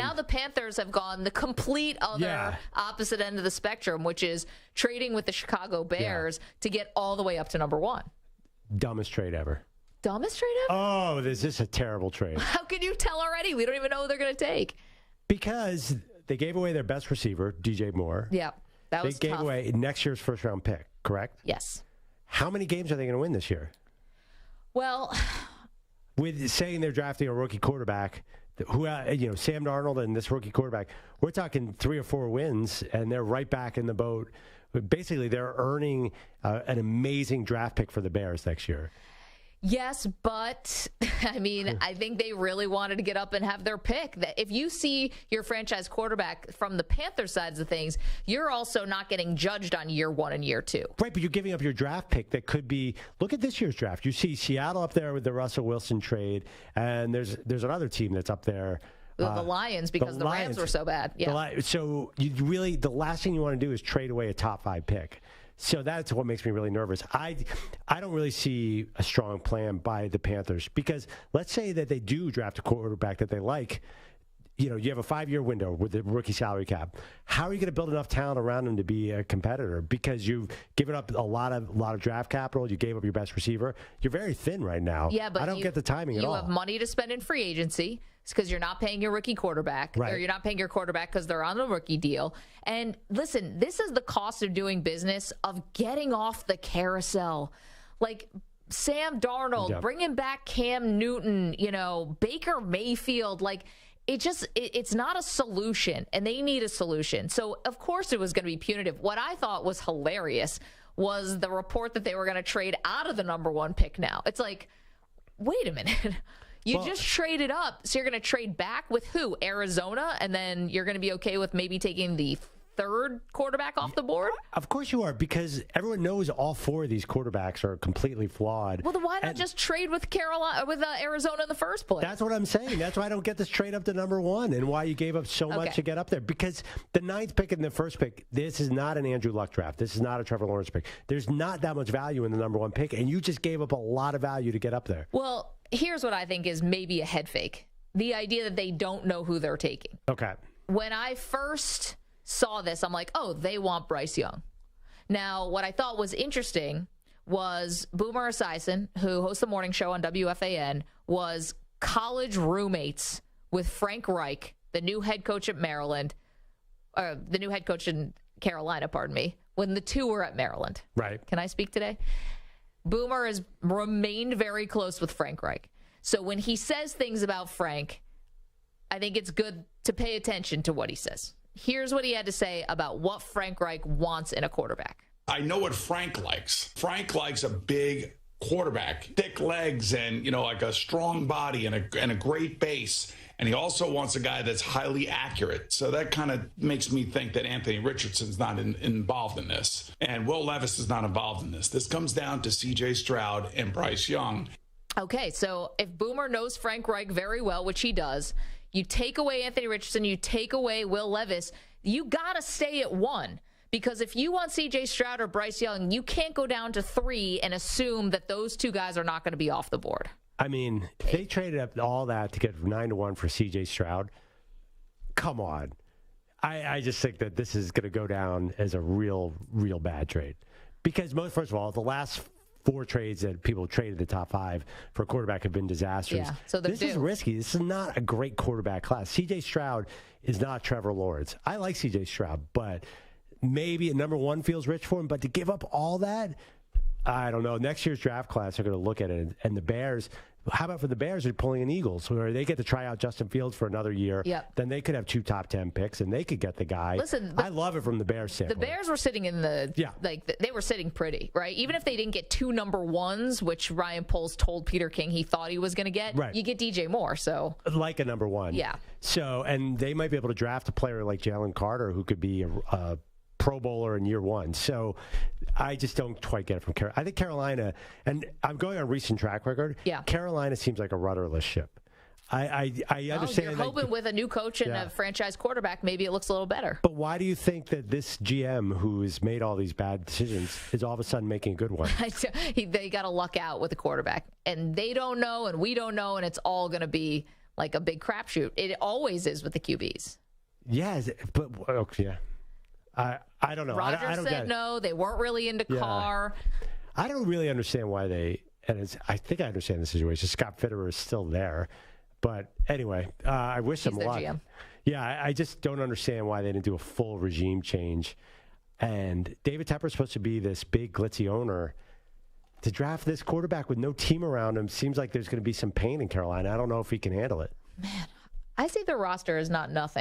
now the Panthers have gone the complete other opposite end of the spectrum, which is trading with the Chicago Bears to get all the way up to number 1. Dumbest trade ever. Dumbest trade ever? Oh, this is a terrible trade. How can you tell already? We don't even know who they're going to take. Because they gave away their best receiver, DJ Moore. Yeah, that was tough. They gave away next year's first-round pick, correct? Yes. How many games are they going to win this year? Well, with saying they're drafting a rookie quarterback, who Sam Darnold and this rookie quarterback, we're talking 3 or 4 wins, and they're right back in the boat. Basically, they're earning an amazing draft pick for the Bears next year. Yes, but I mean, I think they really wanted to get up and have their pick. That if you see your franchise quarterback from the Panthers sides of things, you're also not getting judged on year 1 and year 2. Right, but you're giving up your draft pick that could be. Look at this year's draft. You see Seattle up there with the Russell Wilson trade, and there's another team that's up there. The Lions, because the Rams were so bad. Yeah. So the last thing you want to do is trade away a top 5 pick. So that's what makes me really nervous. I don't really see a strong plan by the Panthers, because let's say that they do draft a quarterback that they like. You have a 5-year window with the rookie salary cap. How are you going to build enough talent around him to be a competitor? Because you've given up a lot of draft capital. You gave up your best receiver. You're very thin right now. Yeah, but I don't get the timing at all. You have money to spend in free agency. It's because you're not paying your rookie quarterback, or you're not paying your quarterback because they're on the rookie deal. And listen, this is the cost of doing business, of getting off the carousel. Like Sam Darnold, bringing back Cam Newton, Baker Mayfield, it's not a solution, and they need a solution. So, of course, it was going to be punitive. What I thought was hilarious was the report that they were going to trade out of the number 1 pick now. It's like, wait a minute. You just traded up, so you're going to trade back with who? Arizona, and then you're going to be okay with maybe taking the 3rd quarterback off the board? Of course you are, because everyone knows all 4 of these quarterbacks are completely flawed. Well, then why not just trade with Arizona in the first place? That's what I'm saying. That's why I don't get this trade up to number 1, and why you gave up so much to get up there. Because the 9th pick and the 1st pick, this is not an Andrew Luck draft. This is not a Trevor Lawrence pick. There's not that much value in the number 1 pick, and you just gave up a lot of value to get up there. Well, here's what I think is maybe a head fake. The idea that they don't know who they're taking. Okay. When I first saw this, I'm like, oh, they want Bryce Young. Now, what I thought was interesting was Boomer Esiason, who hosts the morning show on WFAN, was college roommates with Frank Reich, the new head coach at Maryland, the new head coach in Carolina, pardon me, when the two were at Maryland. Right. Can I speak today? Boomer has remained very close with Frank Reich. So when he says things about Frank, I think it's good to pay attention to what he says. Here's what he had to say about what Frank Reich wants in a quarterback. I know what Frank likes. Frank likes a big quarterback, thick legs, and like a strong body and a great base. And he also wants a guy that's highly accurate. So that kind of makes me think that Anthony Richardson's not involved in this, and Will Levis is not involved in this. This comes down to C.J. Stroud and Bryce Young. Okay, so if Boomer knows Frank Reich very well, which he does, you take away Anthony Richardson, you take away Will Levis, you got to stay at 1. Because if you want C.J. Stroud or Bryce Young, you can't go down to 3 and assume that those two guys are not going to be off the board. I mean, if they traded up all that to get 9-1 for C.J. Stroud, come on. I just think that this is going to go down as a real bad trade. Because first of all, the last 4 trades that people traded the top 5 for a quarterback have been disasters. Yeah, so this is risky. This is not a great quarterback class. C.J. Stroud is not Trevor Lawrence. I like C.J. Stroud, but maybe a number 1 feels rich for him. But to give up all that, I don't know. Next year's draft class are going to look at it. And the Bears, how about for the Bears who are pulling an Eagles, where they get to try out Justin Fields for another year? Yep. Then they could have 2 top 10 picks, and they could get the guy. Listen, I love it from the Bears standpoint. The Bears were sitting in they were sitting pretty, right? Even if they didn't get 2 number 1s, which Ryan Poles told Peter King he thought he was going to get, you get DJ Moore. So like a number 1. Yeah. So, and they might be able to draft a player like Jalen Carter, who could be a Pro Bowler in year 1. So I just don't quite get it from Carolina. I think Carolina, and I'm going on recent track record, Carolina seems like a rudderless ship. I understand. You're hoping with a new coach and a franchise quarterback, maybe it looks a little better. But why do you think that this GM, who has made all these bad decisions, is all of a sudden making a good one? They got to luck out with the quarterback. And they don't know, and we don't know, and it's all going to be like a big crapshoot. It always is with the QBs. Yes, but yeah. I don't know. Roger I don't said no. They weren't really into Carr. I don't really understand why they. And I think I understand the situation. Scott Fitterer is still there, but anyway, I wish them luck. GM. Yeah, I just don't understand why they didn't do a full regime change. And David Tepper's supposed to be this big glitzy owner. To draft this quarterback with no team around him seems like there's going to be some pain in Carolina. I don't know if he can handle it. Man, I see the roster as not nothing.